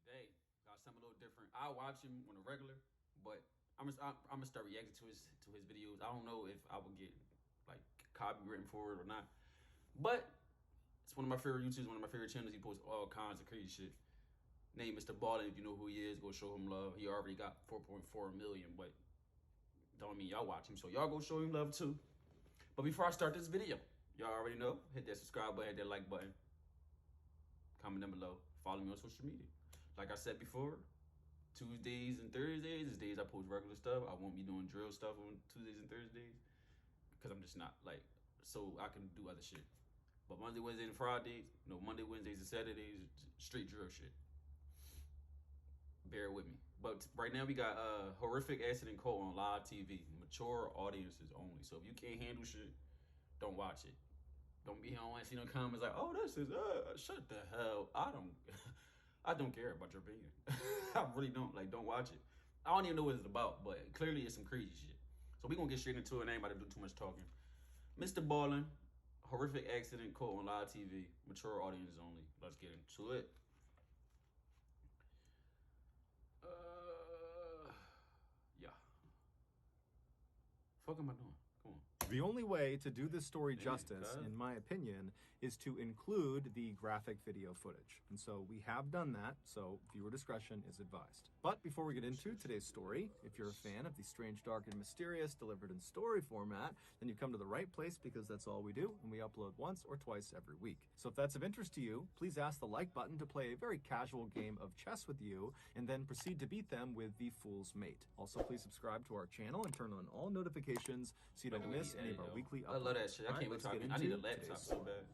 Today, got something a little different. I watch him on a regular, but I'm gonna start reacting to his videos. I don't know if I will get like copywritten for it or not, but it's one of my favorite YouTubers, one of my favorite channels. He posts all kinds of crazy shit. Name Mr. Ballin. If you know who he is, go show him love. He already got 4.4 million, but don't mean y'all watch him, so y'all go show him love too. But before I start this video, y'all already know, hit that subscribe button, hit that like button, comment down below, follow me on social media. Like I said before, Tuesdays and Thursdays is days I post regular stuff. I won't be doing drill stuff on Tuesdays and Thursdays because I'm just not like, so I can do other shit. But Monday, Wednesday, and Fridays, Monday, Wednesdays, and Saturdays, straight drill shit. Bear with me. But right now we got horrific accident quote on live TV. Mature audiences only. So if you can't handle shit, don't watch it. Don't be here on see no comments like, oh, this is shut the hell. I don't care about your opinion. I really don't. Like, don't watch it. I don't even know what it's about, but clearly it's some crazy shit. So we gonna get straight into it. I ain't about to do too much talking. Mr. Ballin, horrific accident quote on live TV. Mature audiences only. Let's get into it. Yeah. Fuck am I doing? Come on. The only way to do this story justice, in my opinion, is to include the graphic video footage. And so we have done that, so viewer discretion is advised. But before we get into today's story, if you're a fan of the strange, dark, and mysterious delivered in story format, then you've come to the right place because that's all we do, and we upload once or twice every week. So if that's of interest to you, please ask the like button to play a very casual game of chess with you, and then proceed to beat them with the Fool's Mate. Also, please subscribe to our channel and turn on all notifications so you don't miss any of our weekly uploads. I love that shit. I can't wait to I need a laptop so bad.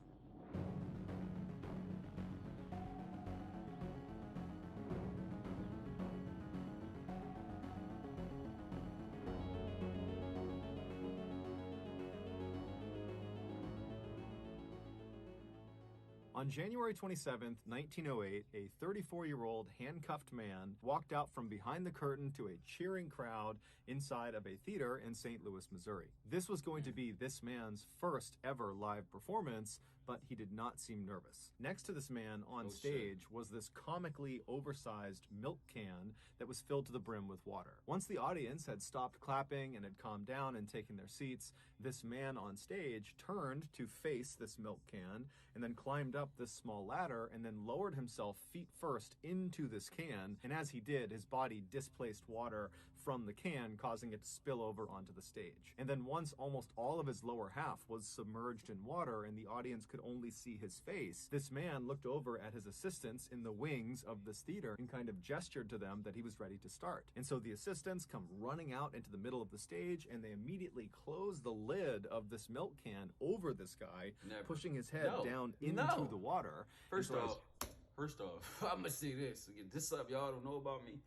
On January 27th, 1908, a 34-year-old handcuffed man walked out from behind the curtain to a cheering crowd inside of a theater in St. Louis, Missouri. This was going to be this man's first ever live performance, but he did not seem nervous. Next to this man on stage was this comically oversized milk can that was filled to the brim with water. Once the audience had stopped clapping and had calmed down and taken their seats, this man on stage turned to face this milk can and then climbed up this small ladder and then lowered himself feet first into this can, and as he did, his body displaced water from the can, causing it to spill over onto the stage. And then once almost all of his lower half was submerged in water and the audience could only see his face, this man looked over at his assistants in the wings of this theater and kind of gestured to them that he was ready to start. And so the assistants come running out into the middle of the stage and they immediately close the lid of this milk can over this guy, pushing his head down into the water. First off, I'm gonna say this again. This stuff y'all don't know about me,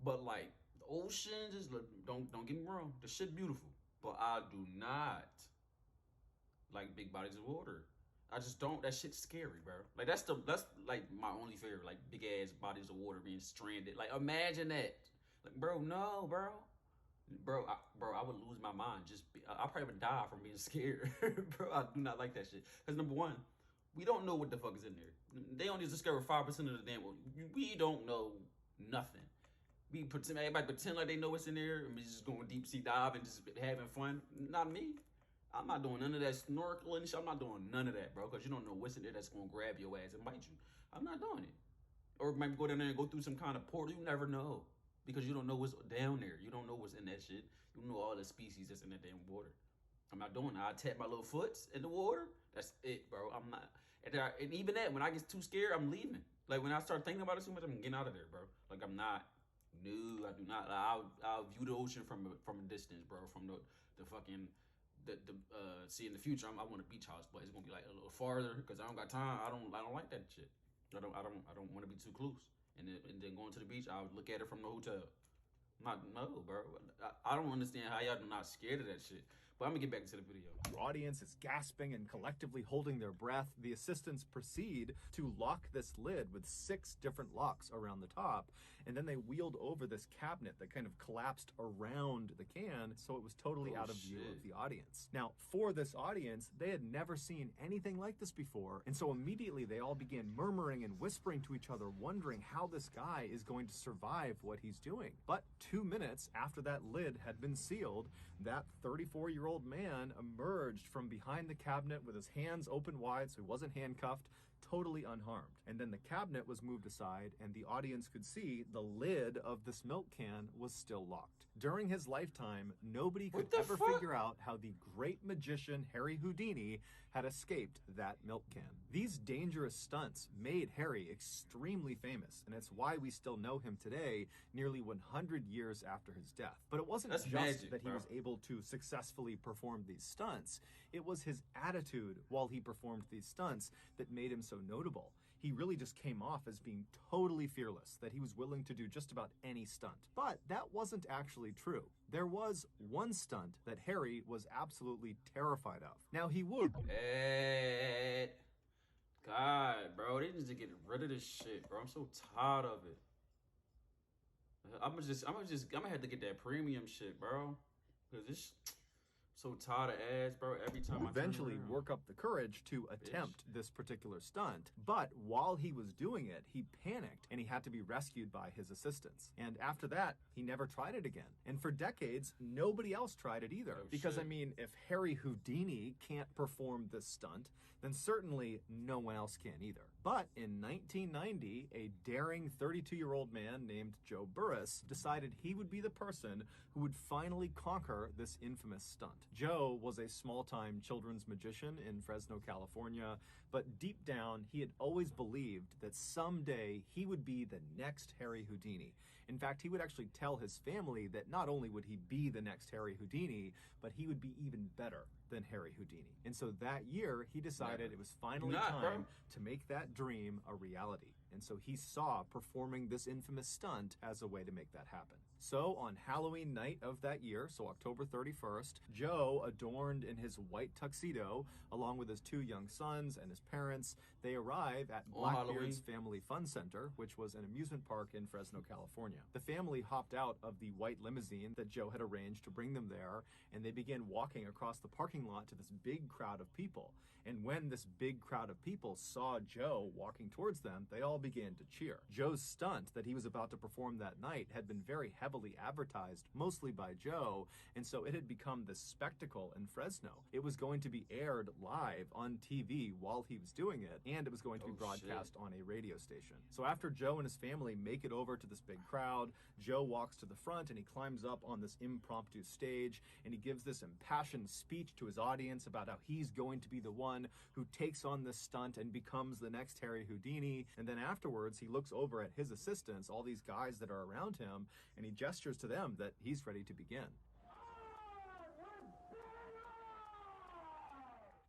but like the ocean, just don't get me wrong. The shit beautiful, but I do not like big bodies of water. I just don't. That shit's scary, bro. Like that's like my only fear. Like big ass bodies of water being stranded. Like imagine that. Like bro, no, bro. Bro, I would lose my mind. I probably would die from being scared. Bro, I do not like that shit. Because number one, we don't know what the fuck is in there. They only discover 5% of the damn world. We don't know nothing. Everybody pretend like they know what's in there and we just going deep sea dive and just having fun. Not me. I'm not doing none of that snorkeling shit. I'm not doing none of that, bro. Because you don't know what's in there that's going to grab your ass and bite you. I'm not doing it. Or maybe go down there and go through some kind of portal. You never know. Because you don't know what's down there. You don't know what's in that shit. You don't know all the species that's in that damn water. I'm not doing it. I tap my little foots in the water. That's it, bro. I'm not. And even that, when I get too scared, I'm leaving. Like, when I start thinking about it too much, I'm getting out of there, bro. Like, I'm not. No, I do not. I'll view the ocean from a distance, bro. From the fucking, see, in the future, I want a beach house, but it's going to be, like, a little farther because I don't got time. I don't like that shit. I don't want to be too close. And then going to the beach, I would look at it from the hotel. No, bro. I don't understand how y'all not scared of that shit. But I'm gonna get back into the video. The audience is gasping and collectively holding their breath. The assistants proceed to lock this lid with 6 different locks around the top, and then they wheeled over this cabinet that kind of collapsed around the can, so it was totally out of view of the audience. Now, for this audience, they had never seen anything like this before, and so immediately they all began murmuring and whispering to each other, wondering how this guy is going to survive what he's doing. But 2 minutes after that lid had been sealed, that 34-year-old man emerged from behind the cabinet with his hands open wide, so he wasn't handcuffed, totally unharmed. And then the cabinet was moved aside, and the audience could see the lid of this milk can was still locked. During his lifetime, nobody could ever figure out how the great magician Harry Houdini had escaped that milk can. These dangerous stunts made Harry extremely famous, and it's why we still know him today, nearly 100 years after his death. But it wasn't just magic, that he was able to successfully perform these stunts. It was his attitude while he performed these stunts that made him so notable. He really just came off as being totally fearless, that he was willing to do just about any stunt. But that wasn't actually true. There was one stunt that Harry was absolutely terrified of. Now he would... God, bro, they need to get rid of this shit, bro. I'm so tired of it. I'm gonna have to get that premium shit, bro. Cause this... so tired of ads, bro. Every time I eventually work up the courage to attempt this particular stunt. But while he was doing it, he panicked and he had to be rescued by his assistants. And after that, he never tried it again. And for decades, nobody else tried it either. Because, I mean, if Harry Houdini can't perform this stunt, then certainly no one else can either. But in 1990, a daring 32-year-old man named Joe Burris decided he would be the person who would finally conquer this infamous stunt. Joe was a small-time children's magician in Fresno, California, but deep down, he had always believed that someday he would be the next Harry Houdini. In fact, he would actually tell his family that not only would he be the next Harry Houdini, but he would be even better than Harry Houdini. And so that year, he decided it was finally time to make that dream a reality. And so he saw performing this infamous stunt as a way to make that happen. So on Halloween night of that year, so October 31st, Joe, adorned in his white tuxedo, along with his 2 young sons and his parents, they arrive at Blackbeard's Family Fun Center, which was an amusement park in Fresno, California. The family hopped out of the white limousine that Joe had arranged to bring them there, and they began walking across the parking lot to this big crowd of people. And when this big crowd of people saw Joe walking towards them, they all began to cheer. Joe's stunt that he was about to perform that night had been very heavily advertised, mostly by Joe, and so it had become this spectacle in Fresno. It was going to be aired live on TV while he was doing it, and it was going to be broadcast on a radio station. So after Joe and his family make it over to this big crowd, Joe walks to the front and he climbs up on this impromptu stage, and he gives this impassioned speech to his audience about how he's going to be the one who takes on this stunt and becomes the next Harry Houdini. And then afterwards, he looks over at his assistants, all these guys that are around him, and he gestures to them that he's ready to begin.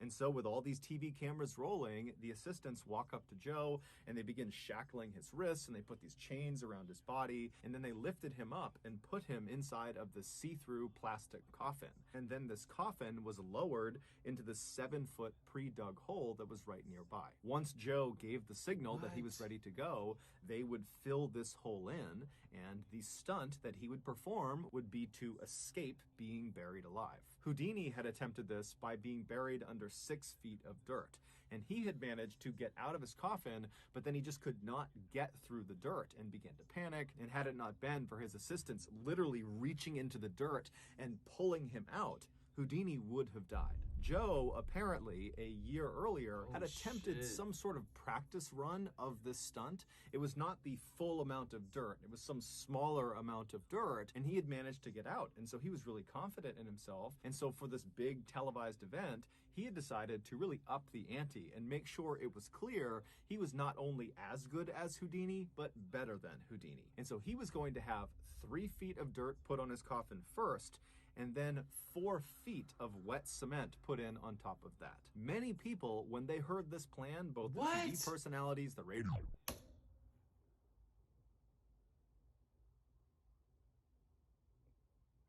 And so with all these TV cameras rolling, the assistants walk up to Joe and they begin shackling his wrists, and they put these chains around his body, and then they lifted him up and put him inside of the see-through plastic coffin. And then this coffin was lowered into the 7-foot pre-dug hole that was right nearby. Once Joe gave the signal that he was ready to go, they would fill this hole in, and the stunt that he would perform would be to escape being buried alive. Houdini had attempted this by being buried under 6 feet of dirt, and he had managed to get out of his coffin, but then he just could not get through the dirt and began to panic. And had it not been for his assistants literally reaching into the dirt and pulling him out, Houdini would have died. Joe, apparently, a year earlier, had attempted some sort of practice run of this stunt. It was not the full amount of dirt. It was some smaller amount of dirt, and he had managed to get out. And so he was really confident in himself. And so for this big televised event, he had decided to really up the ante and make sure it was clear he was not only as good as Houdini, but better than Houdini. And so he was going to have 3 feet of dirt put on his coffin first, and then 4 feet of wet cement put in on top of that. Many people, when they heard this plan, both the TV personalities, the radio...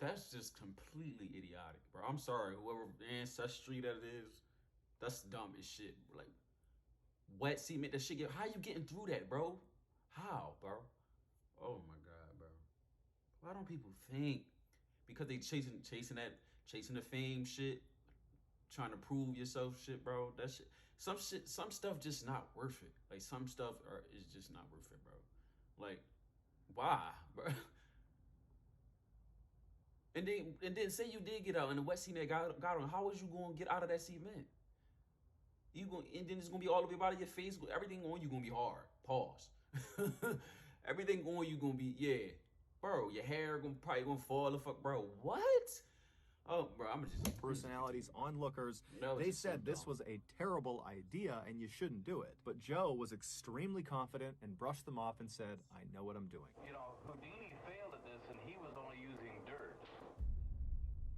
That's just completely idiotic, bro. I'm sorry, whoever ancestry that it is, that's dumb as shit. Like wet cement, that shit get. How you getting through that, bro? How, bro? Oh my god, bro. Why don't people think? Because they chasing the fame shit, trying to prove yourself shit, bro. That shit, some stuff just not worth it. Like some stuff is just not worth it, bro. Like why, bro? And then say you did get out and the wet cement got on. How was you gonna get out of that cement? You going and then it's gonna be all over your body, your face, everything on you gonna be hard. Pause. Everything on you gonna be bro. Your hair probably gonna fall the fuck, bro. What? Oh, bro, I'm just personalities, onlookers, they said this was a terrible idea and you shouldn't do it. But Joe was extremely confident and brushed them off and said, I know what I'm doing. You know, Houdini failed at this and he was only using dirt.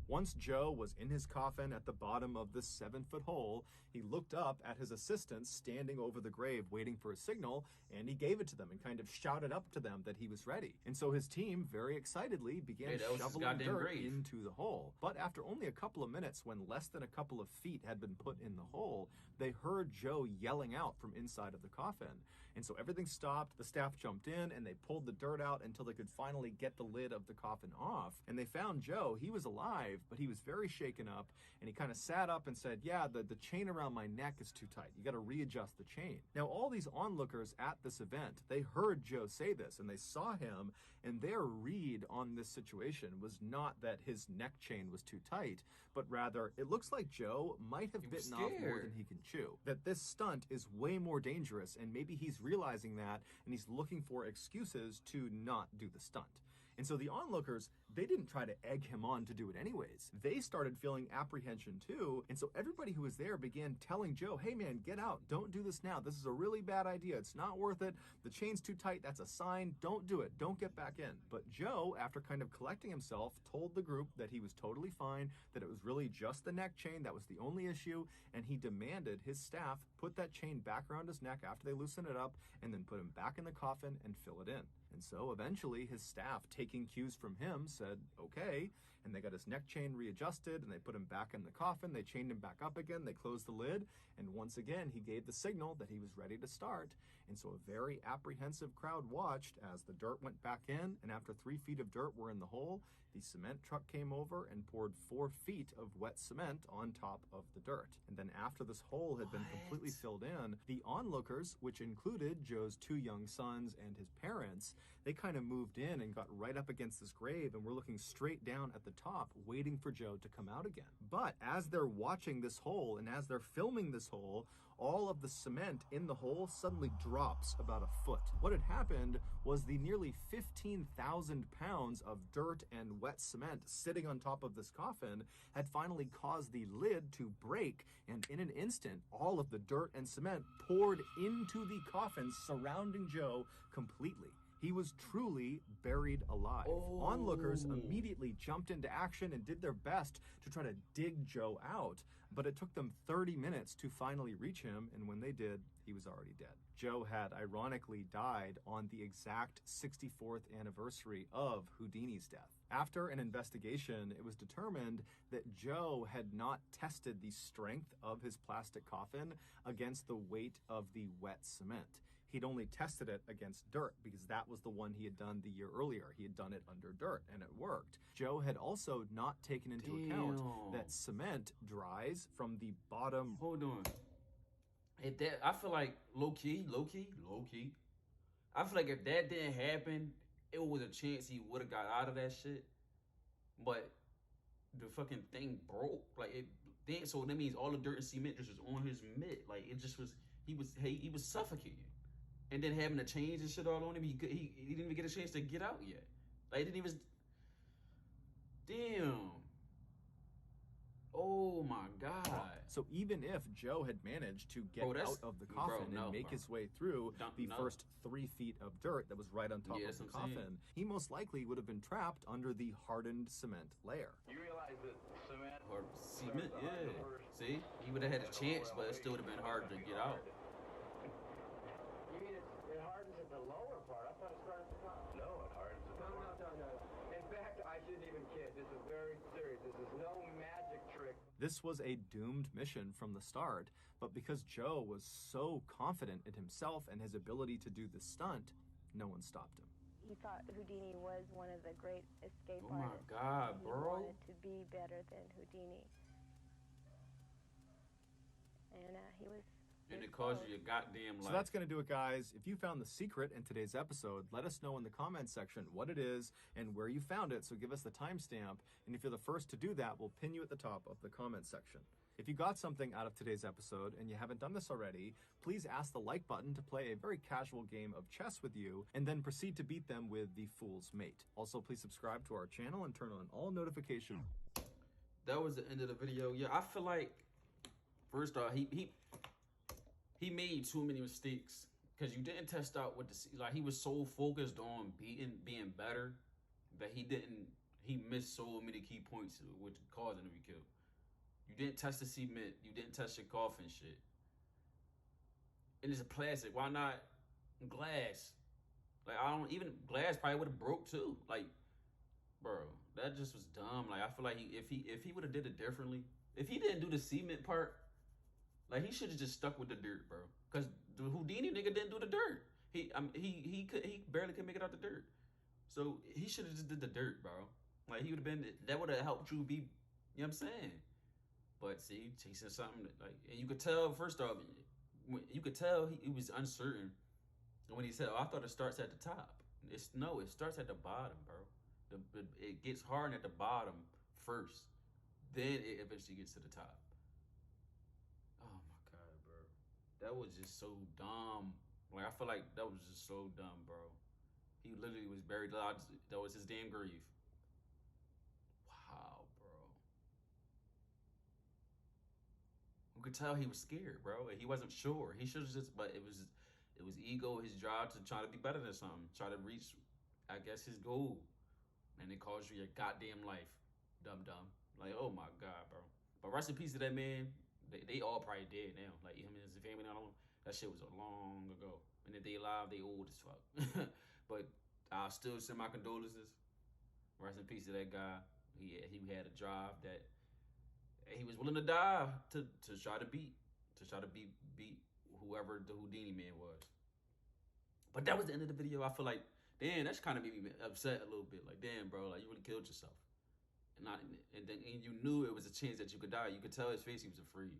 Once Joe was in his coffin at the bottom of the 7-foot hole, he looked up at his assistants standing over the grave waiting for a signal, and he gave it to them and kind of shouted up to them that he was ready. And so his team very excitedly began shoveling dirt into the hole. But after only a couple of minutes, when less than a couple of feet had been put in the hole, they heard Joe yelling out from inside of the coffin. And so everything stopped, the staff jumped in, and they pulled the dirt out until they could finally get the lid of the coffin off. And they found Joe. He was alive, but he was very shaken up, and he kind of sat up and said, yeah, the chain around my neck is too tight. You got to readjust the chain. Now, all these onlookers at this event, they heard Joe say this, and they saw him, and their read on this situation was not that his neck chain was too tight, but rather, it looks like Joe might have bitten off more than he can chew. That this stunt is way more dangerous, and maybe he's realizing that, and he's looking for excuses to not do the stunt. And so the onlookers, they didn't try to egg him on to do it anyways. They started feeling apprehension too, and so everybody who was there began telling Joe, hey man, get out, don't do this now. This is a really bad idea. It's not worth it. The chain's too tight. That's a sign. Don't do it. Don't get back in. But Joe, after kind of collecting himself, told the group that he was totally fine, that it was really just the neck chain that was the only issue, and he demanded his staff put that chain back around his neck after they loosened it up, and then put him back in the coffin and fill it in. And so eventually his staff, taking cues from him, said, okay, and they got his neck chain readjusted, and they put him back in the coffin, they chained him back up again, they closed the lid, and once again he gave the signal that he was ready to start. And so a very apprehensive crowd watched as the dirt went back in, and after 3 feet of dirt were in the hole, the cement truck came over and poured 4 feet of wet cement on top of the dirt. And then after this hole had been completely filled in, the onlookers, which included Joe's 2 young sons and his parents, they kind of moved in and got right up against this grave and were looking straight down at the top, waiting for Joe to come out again. But as they're watching this hole and as they're filming this hole, all of the cement in the hole suddenly drops about a foot. What had happened was the nearly 15,000 pounds of dirt and wet cement sitting on top of this coffin had finally caused the lid to break, and in an instant, all of the dirt and cement poured into the coffin, surrounding Joe completely. He was truly buried alive. Onlookers immediately jumped into action and did their best to try to dig Joe out, but it took them 30 minutes to finally reach him, and when they did, he was already dead. Joe had ironically died on the exact 64th anniversary of Houdini's death. After an investigation, it was determined that Joe had not tested the strength of his plastic coffin against the weight of the wet cement. He'd only tested it against dirt because that was the one he had done the year earlier. He had done it under dirt, and it worked. Joe had also not taken into account that cement dries from the bottom. Hold on. I feel like low key. I feel like if that didn't happen, it was a chance he would have got out of that shit. But the fucking thing broke. Like so that means all the dirt and cement just was on his mitt. Like it just was. He was suffocating. And then having to change and shit all on him, he didn't even get a chance to get out yet. Like, it didn't even... Damn. Oh, my God. So even if Joe had managed to get out of the coffin and make his way through the first 3 feet of dirt that was right on top of the coffin, he most likely would have been trapped under the hardened cement layer. You realize that cement... Or cement, yeah. See? He would have had a chance, but it still would have been hard to get out. You mean it hardens at the lower part? I thought it started at the top. No, it hardens at the No. In fact, I shouldn't even kid. This is This was a doomed mission from the start, but because Joe was so confident in himself and his ability to do the stunt, no one stopped him. He thought Houdini was one of the great escape Oh my artists. God, He bro. wanted to be better than Houdini. And he was... And it cost you your goddamn life. So that's going to do it, guys. If you found the secret in today's episode, let us know in the comments section what it is and where you found it, so give us the timestamp. And if you're the first to do that, we'll pin you at the top of the comment section. If you got something out of today's episode and you haven't done this already, please ask the like button to play a very casual game of chess with you, and then proceed to beat them with the Fool's Mate. Also, please subscribe to our channel and turn on all notifications. That was the end of the video. Yeah, I feel like, first off, he made too many mistakes, because you didn't test out what he was so focused on being better that he missed so many key points which caused him to be killed. You didn't test the cement, you didn't test your coffin shit. And it's a plastic, why not glass? Like, even glass probably would have broke too. Like, bro, that just was dumb. Like, I feel like if he would have did it differently, if he didn't do the cement part, like, he should have just stuck with the dirt, bro. Cause the Houdini nigga didn't do the dirt. He barely could make it out the dirt. So he should have just did the dirt, bro. Like, he would have been, that would have helped you be, you know what I'm saying? But see, chasing something like, and you could tell, first off, you could tell he was uncertain when he said, "Oh, I thought it starts at the top." No, it starts at the bottom, bro. It gets hard at the bottom first, then it eventually gets to the top. Oh my God, bro, that was just so dumb. Like, I feel like that was just so dumb, bro. He literally was buried. That was his damn grave. Wow, bro. You could tell he was scared, bro. He wasn't sure. He should have just, but it was ego, his drive to try to be better than something, try to reach, I guess, his goal. And it cost you your goddamn life, dumb. Like, oh my God, bro. But rest in peace to that man. They all probably dead now. Like, him and his family, that shit was a long ago. And if they alive, they old as fuck. But I'll still send my condolences. Rest in peace to that guy. He had a drive that he was willing to die to try to beat whoever the Houdini man was. But that was the end of the video. I feel like, damn, that's kind of made me upset a little bit. Like, damn, bro, like, you really killed yourself. And you knew it was a chance that you could die. You could tell his face, he was afraid.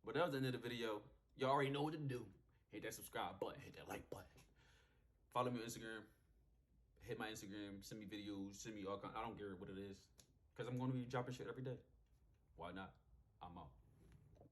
But that was the end of the video. You already know what to do. Hit that subscribe button, hit that like button. Follow me on Instagram. Hit my Instagram, send me videos, send me all kinds. I don't care what it is. Because I'm going to be dropping shit every day. Why not? I'm out.